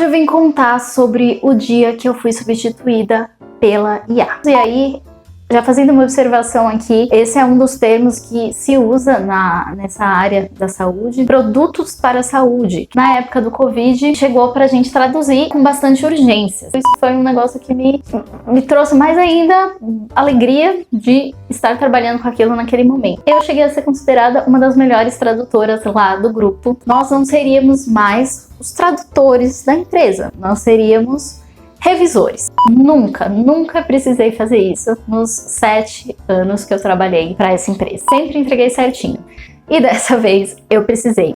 Hoje eu vim contar sobre o dia que eu fui substituída pela IA. E aí, já fazendo uma observação aqui, esse é um dos termos que se usa nessa área da saúde, produtos para a saúde. Na época do Covid, chegou pra gente traduzir com bastante urgência. Isso foi um negócio que me trouxe mais ainda alegria de estar trabalhando com aquilo naquele momento. Eu cheguei a ser considerada uma das melhores tradutoras lá do grupo. Nós não seríamos mais os tradutores da empresa, nós seríamos revisores. Nunca precisei fazer isso nos 7 anos que eu trabalhei para essa empresa. Sempre entreguei certinho. E dessa vez eu precisei.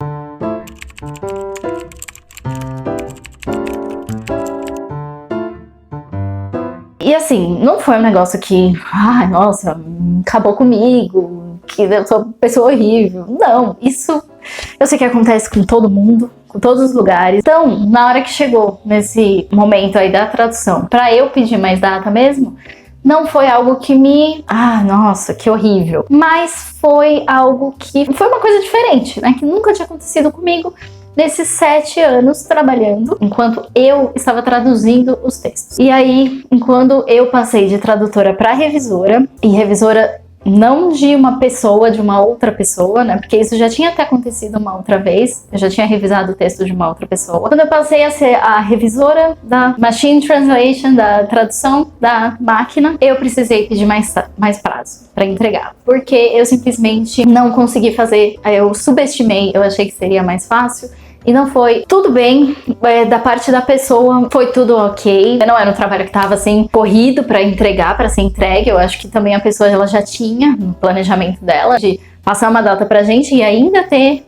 E assim, não foi um negócio que, ai, nossa, acabou comigo, que eu sou uma pessoa horrível. Não, isso eu sei que acontece com todo mundo, com todos os lugares. Então, na hora que chegou nesse momento aí da tradução, pra eu pedir mais data mesmo, não foi algo que nossa, que horrível. Mas foi algo que foi uma coisa diferente, né? Que nunca tinha acontecido comigo nesses 7 anos trabalhando, enquanto eu estava traduzindo os textos. E aí, enquanto eu passei de tradutora para revisora, e revisora não de uma pessoa, de uma outra pessoa, né? Porque isso já tinha até acontecido uma outra vez. Eu já tinha revisado o texto de uma outra pessoa. Quando eu passei a ser a revisora da Machine Translation, da tradução da máquina, eu precisei pedir mais prazo para entregar. Porque eu simplesmente não consegui fazer. Eu subestimei, eu achei que seria mais fácil. E não foi. Tudo bem, da parte da pessoa foi tudo ok. Não era um trabalho que estava assim corrido para entregar, para ser entregue. Eu acho que também a pessoa ela já tinha no planejamento dela de passar uma data pra gente e ainda ter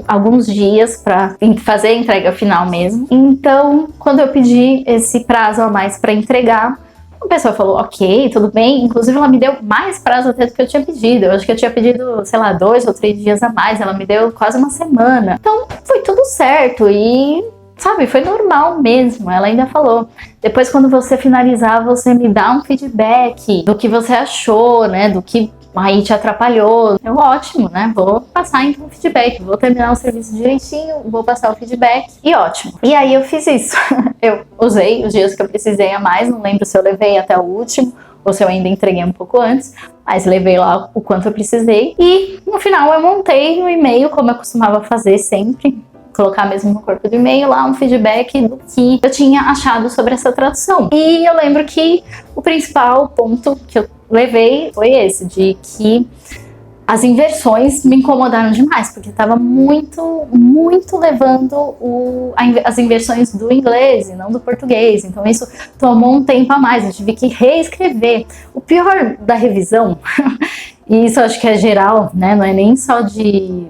alguns dias para fazer a entrega final mesmo. Então, quando eu pedi esse prazo a mais para entregar, a pessoa falou, ok, tudo bem. Inclusive, ela me deu mais prazo até do que eu tinha pedido. Eu acho que eu tinha pedido, sei lá, 2 ou 3 dias a mais. Ela me deu quase uma semana. Então, foi tudo certo e, sabe, foi normal mesmo. Ela ainda falou, depois quando você finalizar, você me dá um feedback do que você achou, né, do que aí te atrapalhou. Eu, ótimo, né? Vou passar então o feedback, vou terminar o serviço direitinho, vou passar o feedback e ótimo. E aí eu fiz isso. Eu usei os dias que eu precisei a mais, não lembro se eu levei até o último ou se eu ainda entreguei um pouco antes, mas levei lá o quanto eu precisei. E no final eu montei no e-mail, como eu costumava fazer sempre, colocar mesmo no corpo do e-mail lá um feedback do que eu tinha achado sobre essa tradução. E eu lembro que o principal ponto que eu levei foi esse, de que as inversões me incomodaram demais, porque estava muito levando as inversões do inglês e não do português. Então isso tomou um tempo a mais, eu tive que reescrever. O pior da revisão, e isso eu acho que é geral, né? Não é nem só de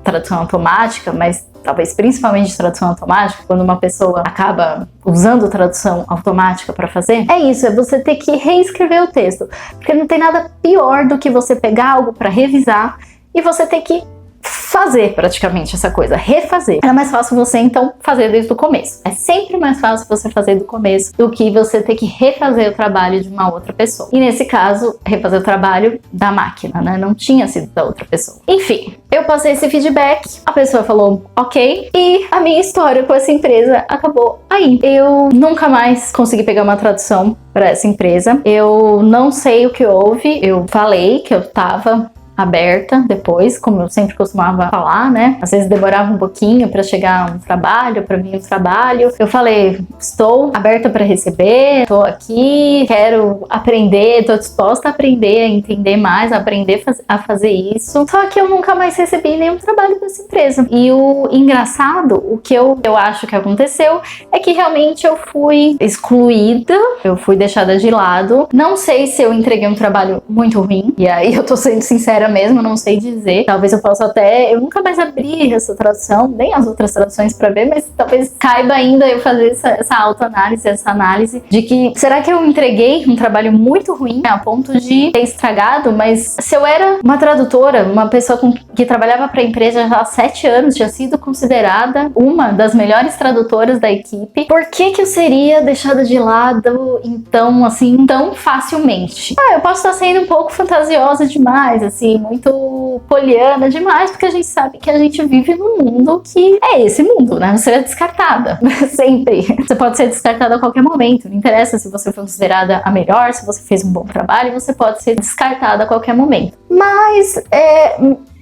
tradução automática, mas talvez principalmente de tradução automática, quando uma pessoa acaba usando tradução automática para fazer, é isso, é você ter que reescrever o texto, porque não tem nada pior do que você pegar algo para revisar e você ter que fazer praticamente essa coisa, refazer. Era mais fácil você então fazer desde o começo. É sempre mais fácil você fazer do começo do que você ter que refazer o trabalho de uma outra pessoa. E nesse caso, refazer o trabalho da máquina, né? Não tinha sido da outra pessoa. Enfim, eu passei esse feedback, a pessoa falou ok, e a minha história com essa empresa acabou aí. Eu nunca mais consegui pegar uma tradução para essa empresa. Eu não sei o que houve, eu falei que eu tava aberta depois, como eu sempre costumava falar, né? Às vezes demorava um pouquinho para chegar um trabalho, para vir um trabalho. Eu falei, estou aberta para receber, estou aqui, quero aprender, estou disposta a aprender, a entender mais, a aprender a fazer isso. Só que eu nunca mais recebi nenhum trabalho dessa empresa. E o engraçado, o que eu acho que aconteceu, é que realmente eu fui excluída, eu fui deixada de lado. Não sei se eu entreguei um trabalho muito ruim, e aí eu tô sendo sincera mesmo, não sei dizer. Talvez eu possa até... Eu nunca mais abri essa tradução, nem as outras traduções pra ver, mas talvez caiba ainda eu fazer essa autoanálise, essa análise de que, será que eu entreguei um trabalho muito ruim a ponto de ter estragado? Mas se eu era uma tradutora, uma pessoa que trabalhava pra empresa já há 7 anos, tinha sido considerada uma das melhores tradutoras da equipe, por que eu seria deixada de lado, então, assim, tão facilmente? Eu posso estar sendo um pouco fantasiosa demais, assim, muito poliana demais, porque a gente sabe que a gente vive num mundo que é esse mundo, né? Você é descartada, sempre. Você pode ser descartada a qualquer momento, não interessa se você foi considerada a melhor, se você fez um bom trabalho, você pode ser descartada a qualquer momento. Mas,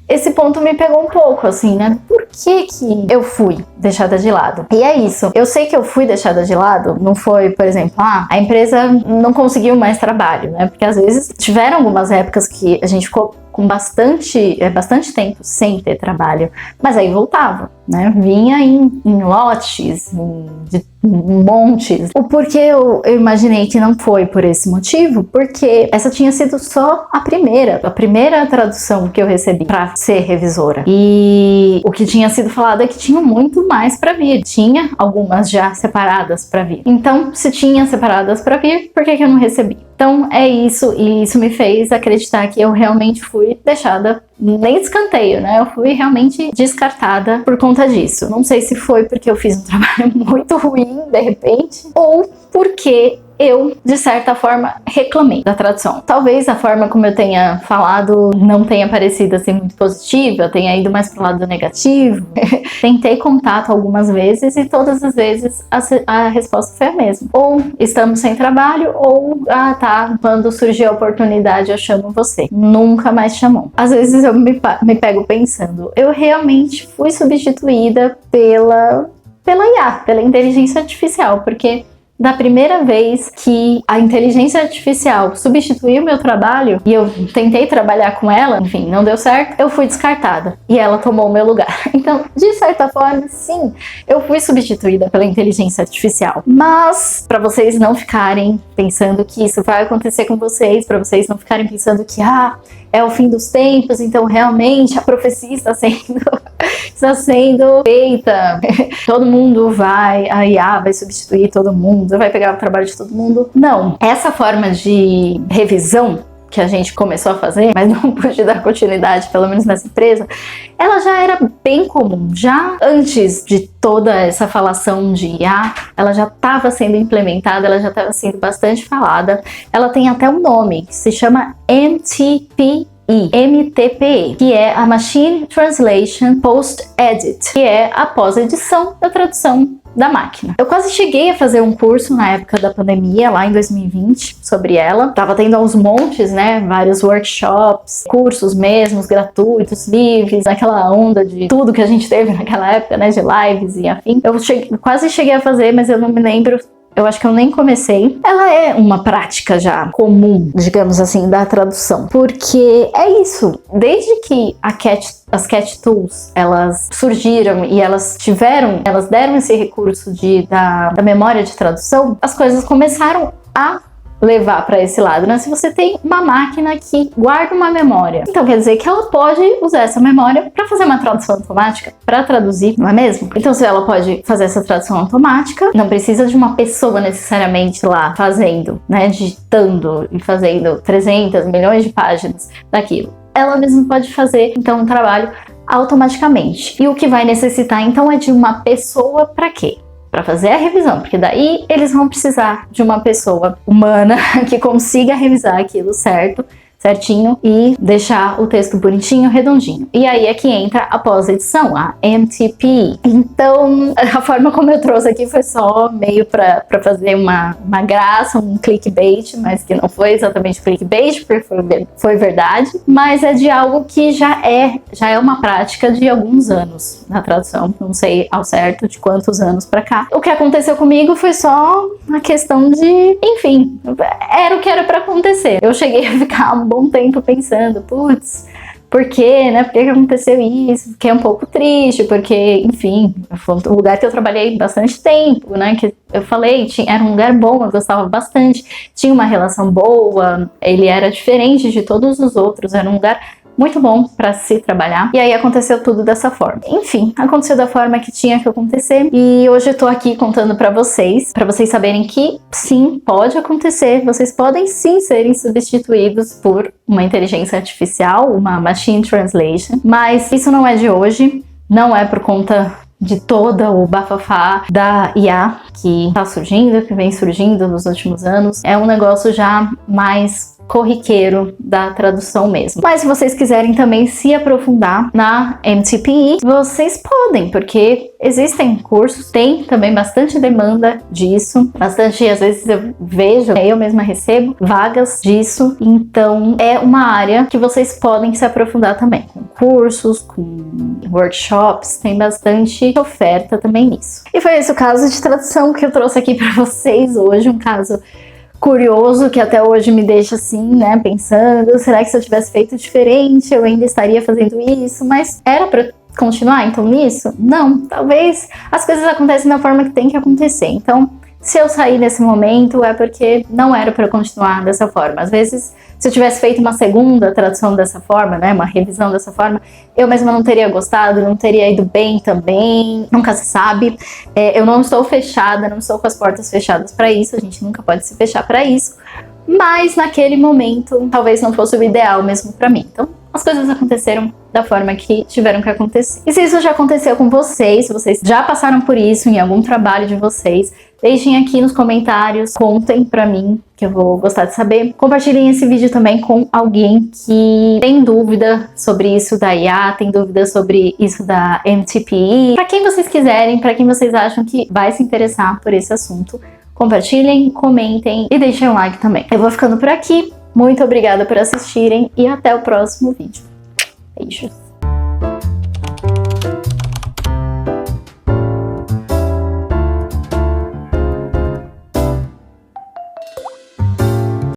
esse ponto me pegou um pouco, assim, né? Por que eu fui deixada de lado? E é isso. Eu sei que eu fui deixada de lado, não foi, por exemplo, a empresa não conseguiu mais trabalho, né? Porque às vezes tiveram algumas épocas que a gente ficou com bastante tempo sem ter trabalho, mas aí voltava, né? Vinha em lotes, de montes. O porquê eu imaginei que não foi por esse motivo, porque essa tinha sido só a primeira tradução que eu recebi para ser revisora. E o que tinha sido falado é que tinha muito mais para vir. Tinha algumas já separadas para vir. Então, se tinha separadas para vir, por que eu não recebi? Então é isso, e isso me fez acreditar que eu realmente fui deixada, nem de escanteio, né? Eu fui realmente descartada por conta disso. Não sei se foi porque eu fiz um trabalho muito ruim, de repente, ou porque eu, de certa forma, reclamei da tradução. Talvez a forma como eu tenha falado não tenha parecido assim muito positiva, eu tenha ido mais pro lado negativo. Tentei contato algumas vezes e todas as vezes a resposta foi a mesma. Ou estamos sem trabalho, ou quando surgir a oportunidade eu chamo você. Nunca mais chamou. Às vezes eu me pego pensando, eu realmente fui substituída pela IA, pela inteligência artificial, porque da primeira vez que a inteligência artificial substituiu meu trabalho e eu tentei trabalhar com ela, enfim, não deu certo, eu fui descartada e ela tomou o meu lugar. Então, de certa forma, sim, eu fui substituída pela inteligência artificial. Mas, para vocês não ficarem pensando que isso vai acontecer com vocês, para vocês não ficarem pensando que, é o fim dos tempos, então realmente a profecia está sendo feita, todo mundo a IA vai substituir todo mundo, vai pegar o trabalho de todo mundo. Não, essa forma de revisão que a gente começou a fazer, mas não pude dar continuidade, pelo menos nessa empresa, ela já era bem comum. Já antes de toda essa falação de IA, ela já estava sendo implementada, ela já estava sendo bastante falada. Ela tem até um nome, que se chama MTPE, que é a Machine Translation Post-Edit, que é a pós-edição da tradução da máquina. Eu quase cheguei a fazer um curso na época da pandemia, lá em 2020, sobre ela. Tava tendo aos montes, né? Vários workshops, cursos mesmos, gratuitos, livres, aquela onda de tudo que a gente teve naquela época, né? De lives e afim. Eu quase cheguei a fazer, mas eu não me lembro. Eu acho que eu nem comecei. Ela é uma prática já comum, digamos assim, da tradução. Porque é isso. Desde que as Cat Tools, elas surgiram e elas deram esse recurso da memória de tradução, as coisas começaram a levar para esse lado, né? Se você tem uma máquina que guarda uma memória, então quer dizer que ela pode usar essa memória para fazer uma tradução automática, para traduzir, não é mesmo? Então se ela pode fazer essa tradução automática, não precisa de uma pessoa necessariamente lá fazendo, né? Digitando e fazendo 300 milhões de páginas daquilo. Ela mesma pode fazer, então, um trabalho automaticamente. E o que vai necessitar, então, é de uma pessoa para quê? Para fazer a revisão, porque daí eles vão precisar de uma pessoa humana que consiga revisar aquilo certinho e deixar o texto bonitinho, redondinho. E aí é que entra a pós-edição, a MTPE. Então, a forma como eu trouxe aqui foi só meio para fazer uma graça, um clickbait, mas que não foi exatamente clickbait, porque foi verdade, mas é de algo que já é uma prática de alguns anos na tradução, não sei ao certo de quantos anos para cá. O que aconteceu comigo foi só uma questão de, enfim, era o que era para acontecer. Eu cheguei a ficar um bom tempo pensando, putz, por quê, né? Por que aconteceu isso? Fiquei um pouco triste, porque, enfim, foi um lugar que eu trabalhei bastante tempo, né? Que eu falei, era um lugar bom, eu gostava bastante, tinha uma relação boa, ele era diferente de todos os outros, era um lugar muito bom para se trabalhar. E aí aconteceu tudo dessa forma. Enfim, aconteceu da forma que tinha que acontecer. E hoje eu tô aqui contando para vocês saberem que sim, pode acontecer. Vocês podem sim serem substituídos por uma inteligência artificial, uma machine translation. Mas isso não é de hoje, não é por conta de toda o bafafá da IA que tá surgindo, que vem surgindo nos últimos anos. É um negócio já mais corriqueiro da tradução mesmo. Mas se vocês quiserem também se aprofundar na MTPE, vocês podem, porque existem cursos, tem também bastante demanda disso, bastante, às vezes eu vejo, eu mesma recebo vagas disso, então é uma área que vocês podem se aprofundar também, com cursos, com workshops, tem bastante oferta também nisso. E foi esse o caso de tradução que eu trouxe aqui para vocês hoje, um caso curioso que até hoje me deixa assim, né, pensando, será que se eu tivesse feito diferente eu ainda estaria fazendo isso? Mas era pra continuar então nisso? Não, talvez as coisas acontecem da forma que tem que acontecer. Então, se eu sair nesse momento é porque não era para continuar dessa forma. Às vezes, se eu tivesse feito uma segunda tradução dessa forma, né, uma revisão dessa forma, eu mesma não teria gostado, não teria ido bem também, nunca se sabe. Eu não estou fechada, não estou com as portas fechadas para isso, a gente nunca pode se fechar para isso, mas naquele momento talvez não fosse o ideal mesmo para mim. Então, as coisas aconteceram da forma que tiveram que acontecer. E se isso já aconteceu com vocês, se vocês já passaram por isso em algum trabalho de vocês, deixem aqui nos comentários, contem pra mim, que eu vou gostar de saber. Compartilhem esse vídeo também com alguém que tem dúvida sobre isso da IA, tem dúvida sobre isso da MTPE. Pra quem vocês quiserem, pra quem vocês acham que vai se interessar por esse assunto, compartilhem, comentem e deixem um like também. Eu vou ficando por aqui. Muito obrigada por assistirem e até o próximo vídeo. Beijos!